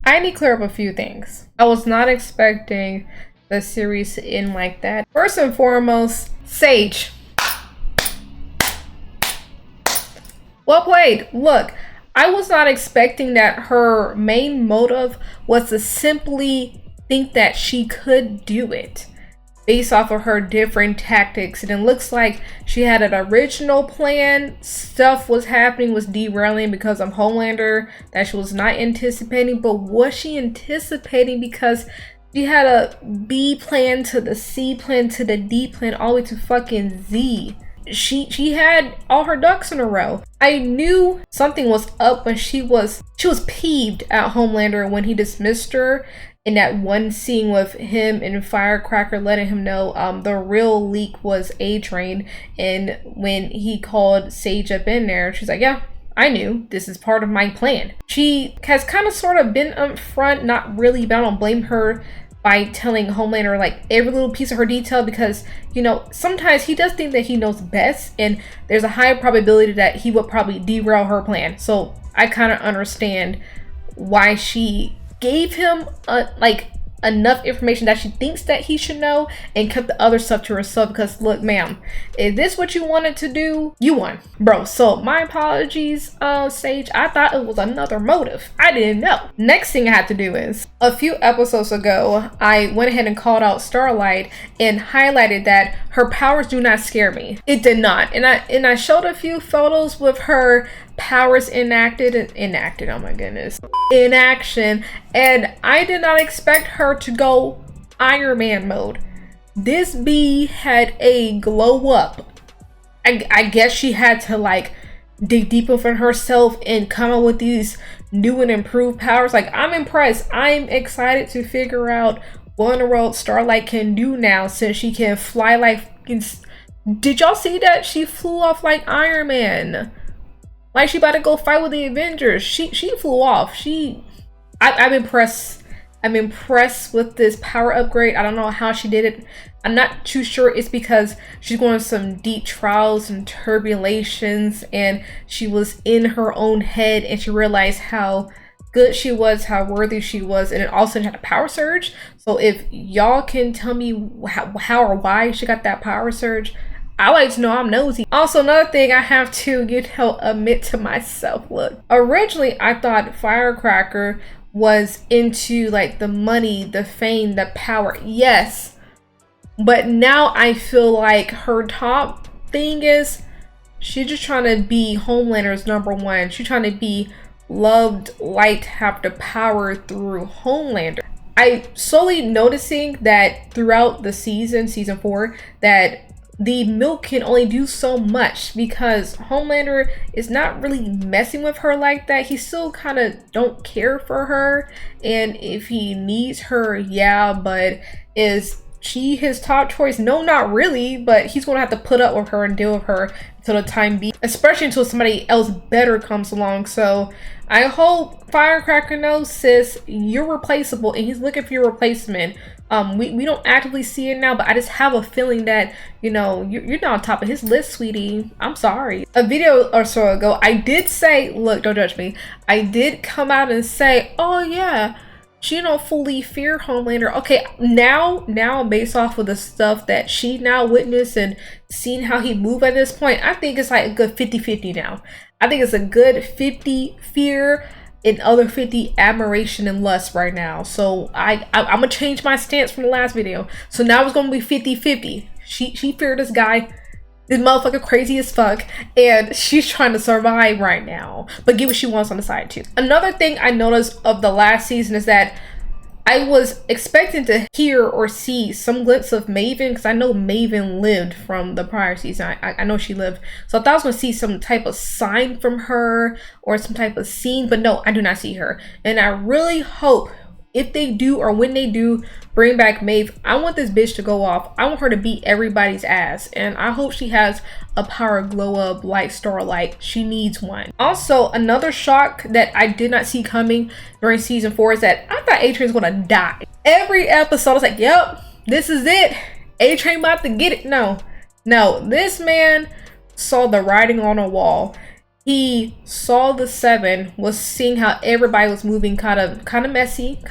I need to clear up a few things. I was not expecting the series to end like that. First and foremost, Sage. Well played. Look, I was not expecting that her main motive was to simply think that she could do it based off of her different tactics. And it looks like she had an original plan. Stuff was happening, was derailing because of Homelander that she was not anticipating. But was she anticipating? Because she had a B plan to the C plan to the D plan all the way to fucking Z. She had all her ducks in a row. I knew something was up when she was peeved at Homelander when he dismissed her in that one scene with him and Firecracker letting him know the real leak was A-Train. And when he called Sage up in there, she's like, yeah, I knew. This is part of my plan. She has kind of sort of been upfront, not really, but I don't blame her, by telling Homelander like every little piece of her detail, because, you know, sometimes he does think that he knows best, and there's a high probability that he would probably derail her plan. So I kind of understand why she gave him like enough information that she thinks that he should know and kept the other stuff to herself. Because look, ma'am, is this what you wanted to do? You won, bro. So my apologies, Sage. I thought it was another motive. I didn't know. Next thing I had to do is, a few episodes ago, I went ahead and called out Starlight and highlighted that her powers do not scare me. It did not. And I showed a few photos with her powers enacted, oh my goodness, in action, and I did not expect her to go Iron Man mode. This bee had a glow up. I guess she had to like dig deep within herself and come up with these new and improved powers. Like, I'm impressed. I'm excited to figure out what in the world Starlight can do now, since she can fly like, did y'all see that? She flew off like Iron Man. Like she about to go fight with the Avengers. She flew off. I'm impressed. I'm impressed with this power upgrade. I don't know how she did it. I'm not too sure it's because she's going through some deep trials and turbulations, and she was in her own head, and she realized how good she was, how worthy she was, and it also had a power surge. So if y'all can tell me how or why she got that power surge, I like to know. I'm nosy. Also, another thing I have to, admit to myself. Look, originally I thought Firecracker was into like the money, the fame, the power. Yes. But now I feel like her top thing is she's just trying to be Homelander's #1. She's trying to be loved, liked, have the power through Homelander. I slowly noticing that throughout the season 4, that the milk can only do so much, because Homelander is not really messing with her like that. He still kind of don't care for her, and if he needs her, yeah, but is she his top choice? No, not really, but he's gonna have to put up with her and deal with her until the time be, especially until somebody else better comes along. So I hope Firecracker knows, sis, you're replaceable, and he's looking for your replacement. We don't actively see it now, but I just have a feeling that, you're not on top of his list, sweetie. I'm sorry. A video or so ago, I did say, look, don't judge me, I did come out and say, oh yeah, she don't fully fear Homelander. Okay, now based off of the stuff that she now witnessed and seen how he moved at this point, I think it's like a good 50-50 now. I think it's a good 50 fear and other 50 admiration and lust right now. So I'm gonna change my stance from the last video. So now it's gonna be 50-50. She feared this guy. This motherfucker crazy as fuck, and she's trying to survive right now, but get what she wants on the side too. Another thing I noticed of the last season is that I was expecting to hear or see some glimpse of Maeve, because I know Maeve lived from the prior season. I know she lived. So I thought I was going to see some type of sign from her or some type of scene, but no, I do not see her. And I really hope, if they do or when they do bring back Maeve, I want this bitch to go off. I want her to beat everybody's ass, and I hope she has a power glow up like Starlight. She needs one. Also, another shock that I did not see coming during season 4 is that I thought A-Train was gonna die. Every episode I was like, yep, this is it. A-Train about to get it. No, this man saw the writing on a wall. he saw the Seven, was seeing how everybody was moving kind of messy.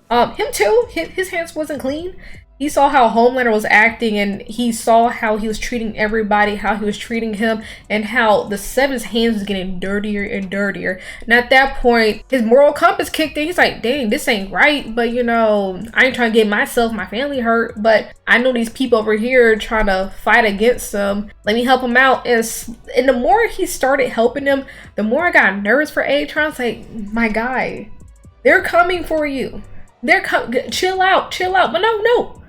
Him too, his hands wasn't clean. He saw how Homelander was acting, and he saw how he was treating everybody, how he was treating him, and how the Seven's hands was getting dirtier and dirtier. And at that point, his moral compass kicked in. He's like, dang, this ain't right, but you know, I ain't trying to get myself, my family hurt, but I know these people over here trying to fight against them. Let me help them out. And the more he started helping them, the more I got nervous for Atron. I was like, my guy, they're coming for you. They're chill out. But no.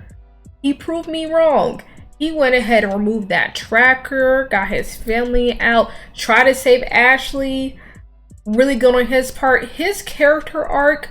He proved me wrong. He went ahead and removed that tracker, got his family out, tried to save Ashley. Really good on his part. His character arc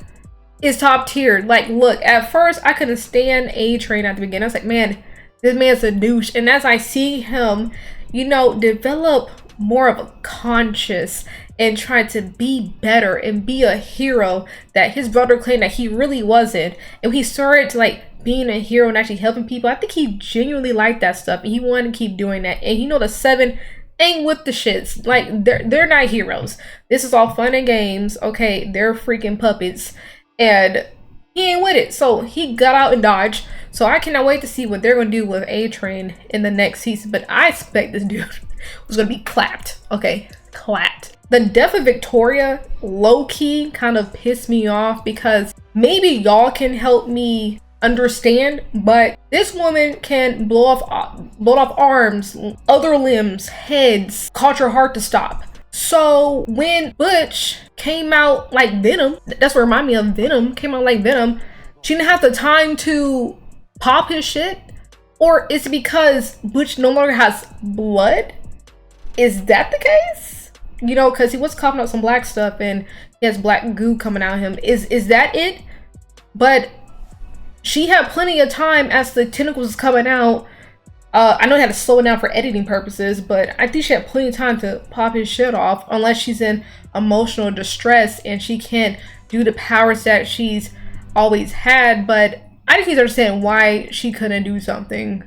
is top tier. Like, look, at first I couldn't stand A-Train at the beginning. I was like, man, this man's a douche. And as I see him, you know, develop more of a conscience and try to be better and be a hero that his brother claimed that he really wasn't, and he started to like being a hero and actually helping people, I think he genuinely liked that stuff and he wanted to keep doing that. And you know, the Seven ain't with the shits. Like, they're not heroes. This is all fun and games. Okay, they're freaking puppets, and he ain't with it. So he got out and dodged. So I cannot wait to see what they're gonna do with A-Train in the next season. But I expect this dude was gonna be clapped. Okay, clapped. The death of Victoria low-key kind of pissed me off, because maybe y'all can help me understand, but this woman can blow off arms, other limbs, heads, cause your heart to stop. So when Butch came out like Venom, that's what reminded me of Venom, came out like Venom, she didn't have the time to pop his shit? Or is it because Butch no longer has blood? Is that the case? You know, because he was coughing up some black stuff and he has black goo coming out of him. Is that it? But she had plenty of time as the tentacles was coming out. I know they had to slow it down for editing purposes, but I think she had plenty of time to pop his shit off, unless she's in emotional distress and she can't do the powers that she's always had. But I just need to understand why she couldn't do something.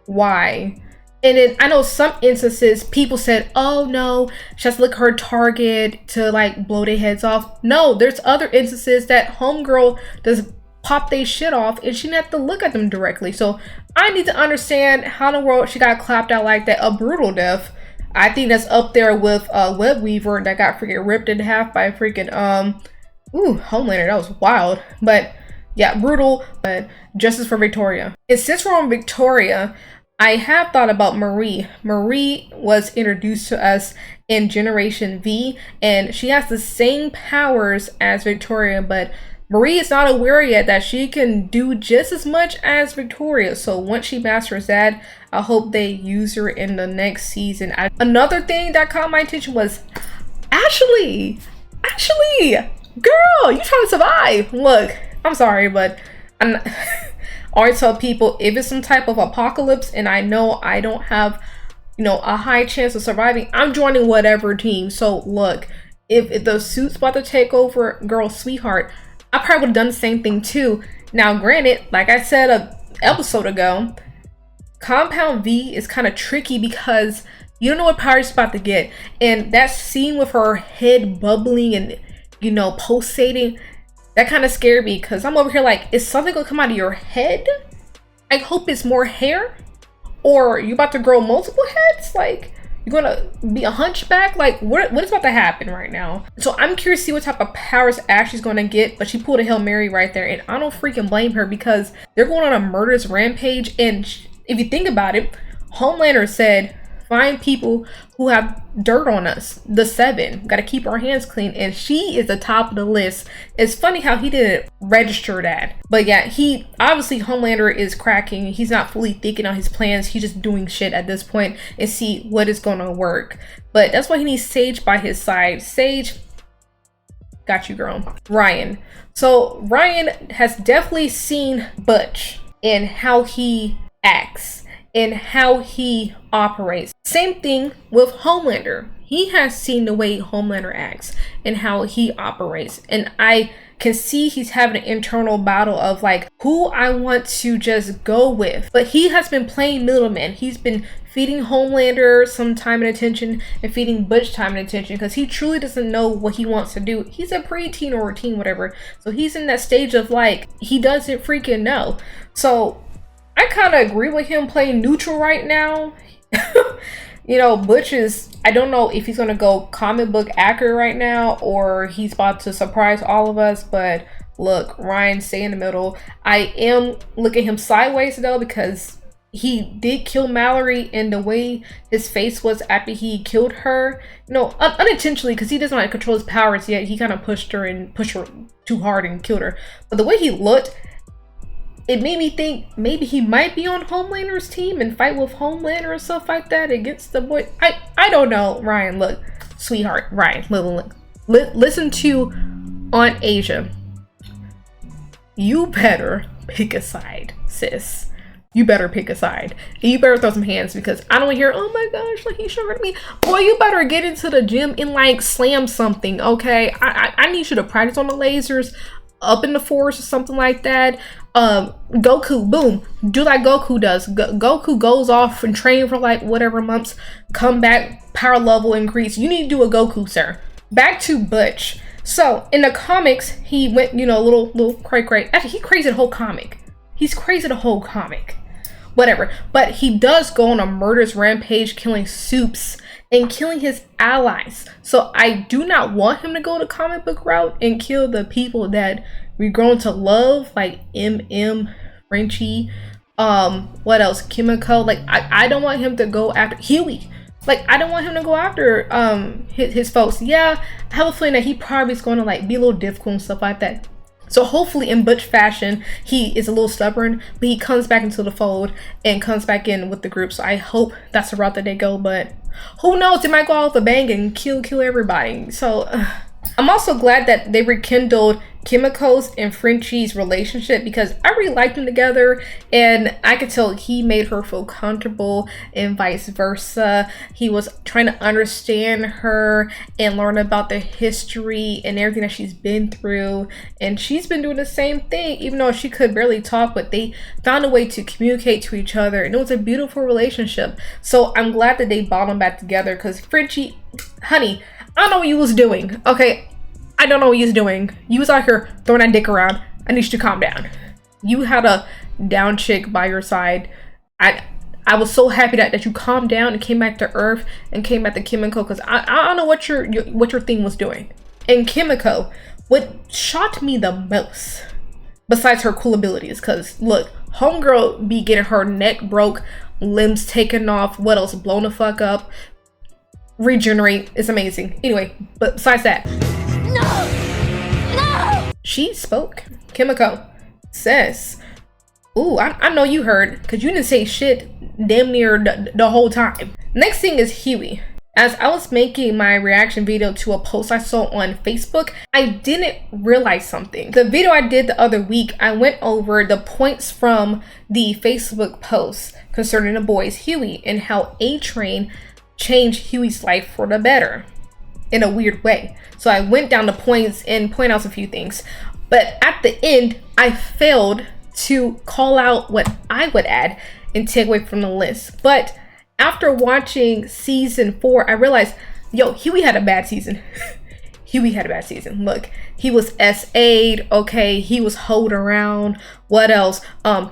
Why? And then I know some instances people said, oh no, she has to look at her target to like blow their heads off. No, there's other instances that homegirl does pop they shit off and she didn't have to look at them directly. So I need to understand how in the world she got clapped out like that. A brutal death. I think that's up there with Web Weaver that got freaking ripped in half by freaking Homelander. That was wild. But yeah, brutal, but justice for Victoria. And since we're on Victoria, I have thought about Marie. Marie was introduced to us in Generation V, and she has the same powers as Victoria, but Marie is not aware yet that she can do just as much as Victoria. So once she masters that, I hope they use her in the next season. Another thing that caught my attention was Ashley, girl, you trying to survive. Look, I'm sorry, but I'm not I always tell people, if it's some type of apocalypse and I know I don't have, you know, a high chance of surviving, I'm joining whatever team. So look, if the suit's about to take over, girl, sweetheart, I probably would have done the same thing too. Now granted, like I said an episode ago, Compound V is kind of tricky because you don't know what power she's about to get. And that scene with her head bubbling and, you know, pulsating, that kind of scared me, because I'm over here like, is something gonna come out of your head? I hope it's more hair. Or you about to grow multiple heads? Like, you're gonna be a hunchback? Like, what is about to happen right now? So I'm curious to see what type of powers Ashley's gonna get, but she pulled a Hail Mary right there, and I don't freaking blame her, because they're going on a murderous rampage. And if you think about it, Homelander said, find people who have dirt on us. The Seven. Gotta keep our hands clean. And she is the top of the list. It's funny how he didn't register that. But yeah, he obviously, Homelander is cracking. He's not fully thinking on his plans. He's just doing shit at this point and see what is gonna work. But that's why he needs Sage by his side. Sage, got you, girl. Ryan. So Ryan has definitely seen Butch and how he acts and how he operates. Same thing with Homelander. He has seen the way Homelander acts and how he operates. And I can see he's having an internal battle of like who I want to just go with. But he has been playing middleman. He's been feeding Homelander some time and attention and feeding Butch time and attention because he truly doesn't know what he wants to do. He's a preteen or a teen, whatever. So he's in that stage of like, he doesn't freaking know. So I kind of agree with him playing neutral right now. You know, Butch is, I don't know if he's going to go comic book accurate right now or he's about to surprise all of us, but look, Ryan, stay in the middle. I am looking at him sideways though because he did kill Mallory, and the way his face was after he killed her, you know, unintentionally because he doesn't want to control his powers yet. He kind of pushed her too hard and killed her. But the way he looked, it made me think maybe he might be on Homelander's team and fight with Homelander and stuff like that against the boy. I don't know. Ryan, look, sweetheart, Ryan, look. Listen to Aunt Asia. You better pick a side, sis. You better pick a side. You better throw some hands because I don't want to hear, oh my gosh, like he sugared me. Boy, you better get into the gym and like slam something, okay? I need you to practice on the lasers, up in the forest or something like that. Goku, boom, do like Goku does. Goku goes off and train for like whatever months, come back, power level increase. You need to do a Goku, sir. Back to Butch. So in the comics, he went, you know, a little cray. Actually, he crazy the whole comic. He's crazy the whole comic. Whatever. But he does go on a murderous rampage, killing Soups and killing his allies. So I do not want him to go the comic book route and kill the people that we've grown to love, like Frenchie, what else? Kimiko. Like I don't want him to go after Hughie. Like I don't want him to go after his folks. Yeah, I have a feeling that he probably is going to like be a little difficult and stuff like that. So hopefully in Butch fashion, he is a little stubborn, but he comes back into the fold and comes back in with the group. So I hope that's the route that they go, but who knows? They might go out with a bang and kill everybody. So I'm also glad that they rekindled Kimiko's and Frenchie's relationship because I really liked them together and I could tell he made her feel comfortable and vice versa. He was trying to understand her and learn about the history and everything that she's been through, and she's been doing the same thing even though she could barely talk, but they found a way to communicate to each other and it was a beautiful relationship. So I'm glad that they brought them back together because Frenchie, honey, I don't know what you was doing, okay? I don't know what you was doing. You was out here throwing that dick around. I need you to calm down. You had a down chick by your side. I was so happy that you calmed down and came back to Earth and came back to Kimiko because I don't know what your thing was doing. And Kimiko, what shocked me the most, besides her cool abilities, because look, homegirl be getting her neck broke, limbs taken off, what else, blown the fuck up, regenerate, it's amazing. Anyway, but besides that, no! She spoke. Kimiko says, ooh, I know you heard, because you didn't say shit damn near the whole time. Next thing is Hughie. As I was making my reaction video to a post I saw on Facebook, I didn't realize something. The video I did the other week, I went over the points from the Facebook post concerning the boys Hughie and how A-Train changed Hughie's life for the better in a weird way. So I went down the points and point out a few things, but at the end I failed to call out what I would add and take away from the list. But after watching season 4, I realized, yo, Hughie had a bad season. Hughie had a bad season. Look, he was SA'd, okay, he was hoed around. What else?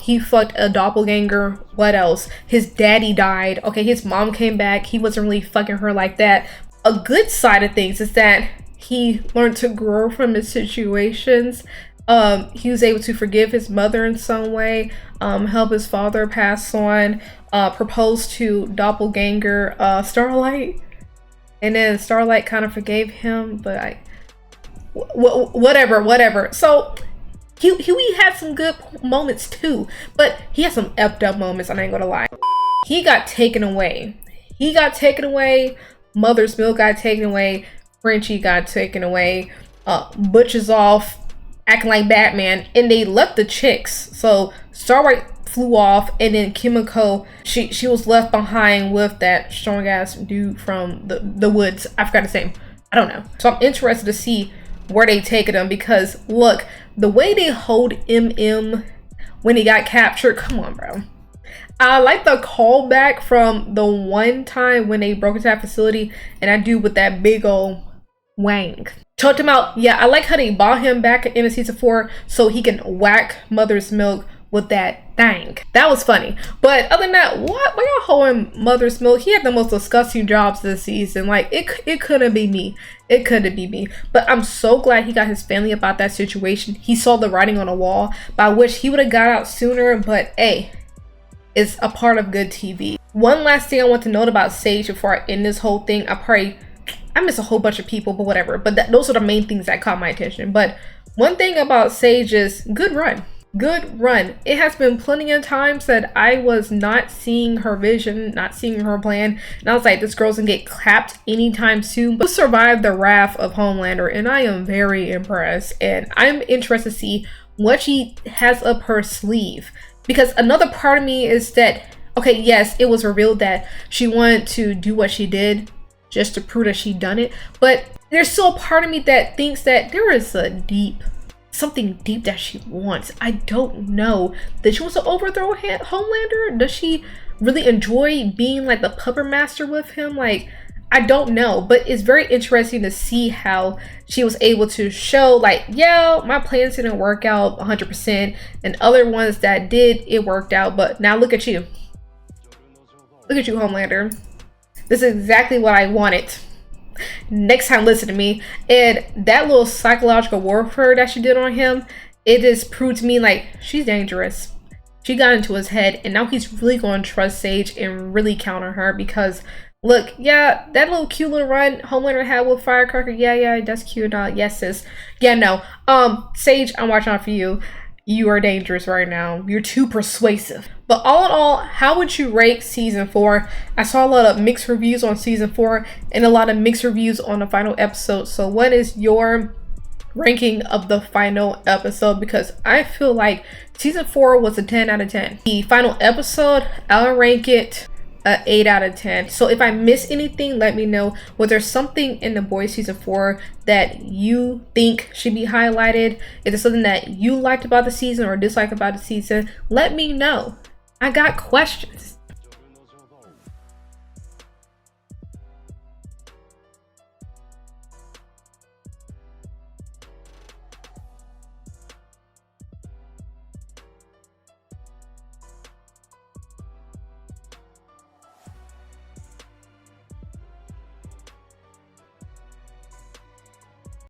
He fucked a doppelganger. What else? His daddy died. Okay, his mom came back. He wasn't really fucking her like that. A good side of things is that he learned to grow from his situations. He was able to forgive his mother in some way, help his father pass on, propose to doppelganger Starlight, and then Starlight kind of forgave him, but whatever. So Hughie had some good moments too, but he had some effed up moments, I ain't gonna lie. He got taken away. Mother's milk got taken away. Frenchie got taken away. Butch is off acting like Batman, and they left the chicks. So Starlight flew off, and then Kimiko, she was left behind with that strong ass dude from the woods. I forgot his name. I don't know. So I'm interested to see where they taking him, because look, the way they hold MM when he got captured, come on, bro. I like the callback from the one time when they broke into that facility and I do with that big old wang. Talked him out. Yeah, I like how they brought him back in season 4 so he can whack Mother's Milk with that thing. That was funny. But other than that, what? Why y'all holding Mother's Milk? He had the most disgusting jobs this season. Like, it couldn't be me. It couldn't be me. But I'm so glad he got his family about that situation. He saw the writing on the wall, by which he would have got out sooner, but hey, it's a part of good TV. One last thing I want to note about Sage before I end this whole thing. I miss a whole bunch of people, but whatever. But those are the main things that caught my attention. But one thing about Sage is good run. Good run. It has been plenty of times that I was not seeing her vision, not seeing her plan, and I was like, this girl's gonna get clapped anytime soon. But survived the wrath of Homelander, and I am very impressed. And I'm interested to see what she has up her sleeve, because another part of me is that, okay, yes, it was revealed that she wanted to do what she did just to prove that she done it, but there's still a part of me that thinks that there is something deep that she wants. I don't know. Does she want to overthrow Homelander? Does she really enjoy being like the puppet master with him? Like, I don't know, but it's very interesting to see how she was able to show, like, yeah, my plans didn't work out 100%, and other ones that did, it worked out. But now look at you. Look at you, Homelander. This is exactly what I wanted. Next time, listen to me. And that little psychological warfare that she did on him, it just proved to me like she's dangerous. She got into his head, and now he's really going to trust Sage and really counter her, because look, yeah, that little cute little run Homelander had with Firecracker, yeah, that's cute. Yes, sis. Yeah, no. Sage, I'm watching out for you. You are dangerous right now. You're too persuasive. But all in all, how would you rate season 4? I saw a lot of mixed reviews on season 4 and a lot of mixed reviews on the final episode. So what is your ranking of the final episode? Because I feel like season 4 was a 10 out of 10. The final episode, I'll rank it a 8 out of 10. So if I miss anything, let me know. Was there something in The Boys season 4 that you think should be highlighted? Is there something that you liked about the season or disliked about the season? Let me know. I got questions.